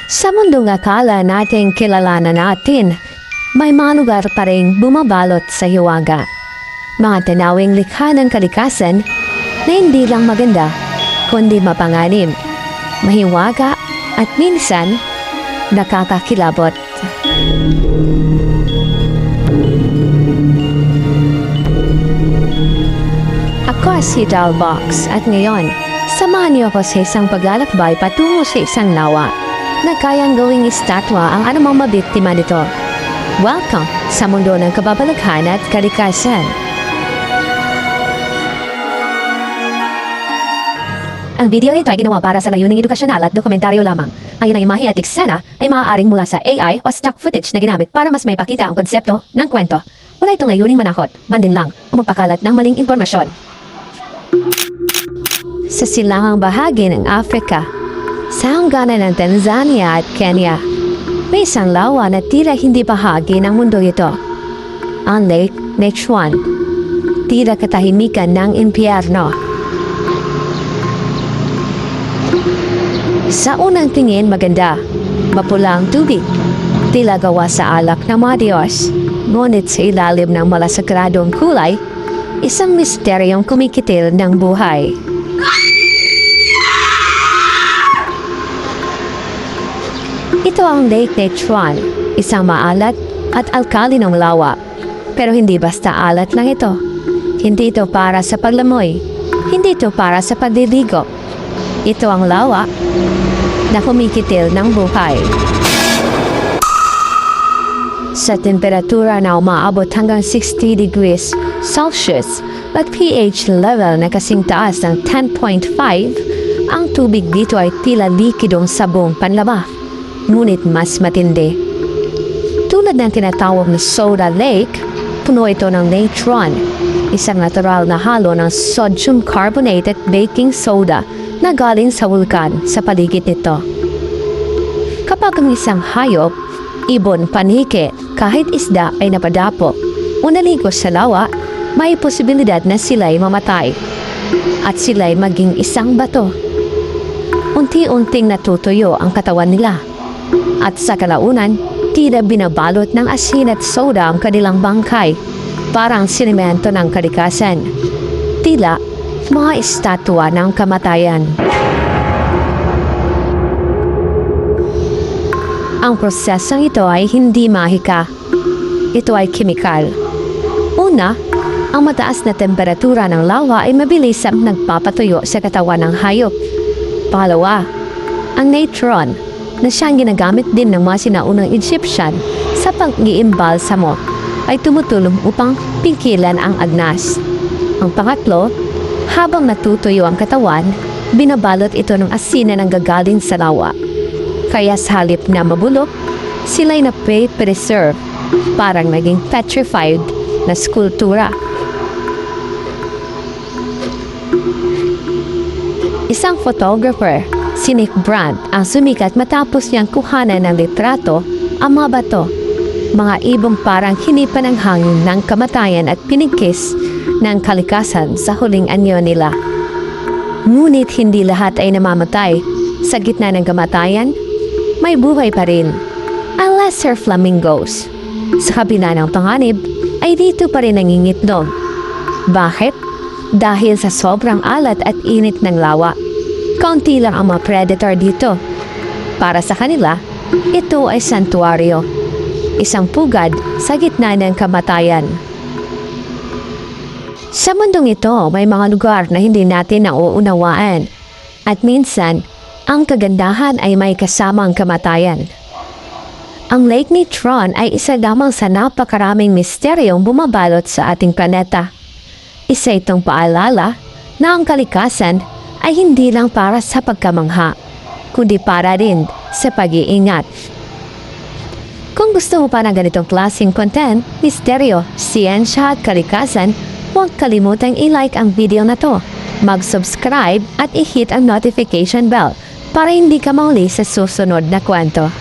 Sa mundong akala nating kilala na natin, may mga lugar pa rin bumabalot sa hiwaga. Mga tanawing likha ng kalikasan na hindi lang maganda, kundi mapanganib, mahiwaga at minsan nakakakilabot. Ako si Dalbox at ngayon, samahan niyo ako sa isang paglalakbay patungo sa isang lawa na kayang gawing estatwa ang anumang mabiktima nito. Welcome sa mundo ng kababalaghan at kalikasan. Ang video ito ay ginawa para sa layuning edukasyonal at dokumentaryo lamang. Ang inang imahe at eksena ay maaaring mula sa AI o stock footage na ginamit para mas may pakita ang konsepto ng kwento. Wala itong layuning manakot, bandin lang o magpakalat ng maling impormasyon. Sa silangang bahagi ng Africa, sa hangganan ng Tanzania at Kenya, may isang lawa na tila hindi bahagi ng mundo ito. Ang Lake Natron, tila katahimikan ng impyerno. Sa unang tingin maganda, mapula ang tubig, tila gawa sa alak ng mga Diyos. Ngunit sa ilalim ng malasagradong kulay, isang misteryong kumikitil ng buhay. Ito ang Lake Natron, isang maalat at alkalinong lawa. Pero hindi basta alat lang ito. Hindi ito para sa paglamoy. Hindi ito para sa pagliligo. Ito ang lawa na kumikitil ng buhay. Sa temperatura na umaabot hanggang 60 degrees Celsius at pH level na kasing taas ng 10.5, ang tubig dito ay tila likidong sabong panlaba. Ngunit mas matindi. Tulad ng tinatawag na Soda Lake, puno ito ng natron, isang natural na halo ng sodium carbonate at baking soda na galing sa vulkan sa paligid nito. Kapag ang isang hayop, ibon, paniki, kahit isda ay napadapo o naligo sa lawa, may posibilidad na sila'y mamatay at sila'y maging isang bato. Unti-unting natutuyo ang katawan nila. At sa kalaunan, tila binabalot ng asin at soda ang kanilang bangkay, parang sinimento ng kalikasan. Tila mga estatwa ng kamatayan. Ang prosesong ito ay hindi mahika. Ito ay kimikal. Una, ang mataas na temperatura ng lawa ay mabilis ang nagpapatuyo sa katawan ng hayop. Pangalawa, ang natron, na siyang ginagamit din ng mga sinaunang Egyptian sa pag-iimbalsamo, ay tumutulong upang pigilan ang agnas. Ang pangatlo, habang natutuyo ang katawan, binabalot ito ng asin na nanggagaling sa lawa. Kaya sa halip na mabulok, sila'y na-preserve, parang naging petrified na skulptura. Isang photographer, si Nick Brandt, ang sumikat matapos niyang kuhanan ng litrato ang mga bato, mga ibong parang hinipan ng hangin ng kamatayan at pinigkis ng kalikasan sa huling anyo nila. Ngunit hindi lahat ay namamatay. Sa gitna ng kamatayan, may buhay pa rin. Ang lesser flamingos, sa kabila ng panganib, ay dito pa rin nangingitlog. Bakit? Dahil sa sobrang alat at init ng lawa. Kaunti lang ang mga predator dito. Para sa kanila, ito ay santuaryo. Isang pugad sa gitna ng kamatayan. Sa mundong ito, may mga lugar na hindi natin nauunawaan. At minsan, ang kagandahan ay may kasamang kamatayan. Ang Lake Natron ay isa lamang sa napakaraming misteryong bumabalot sa ating planeta. Isa itong paalala na ang kalikasan ay hindi lang para sa pagkamangha, kundi para rin sa pag-iingat. Kung gusto mo pa ng ganitong klaseng content, misteryo, siyensya at kalikasan, huwag kalimutang i-like ang video na to, mag-subscribe at i-hit ang notification bell para hindi ka mauli sa susunod na kwento.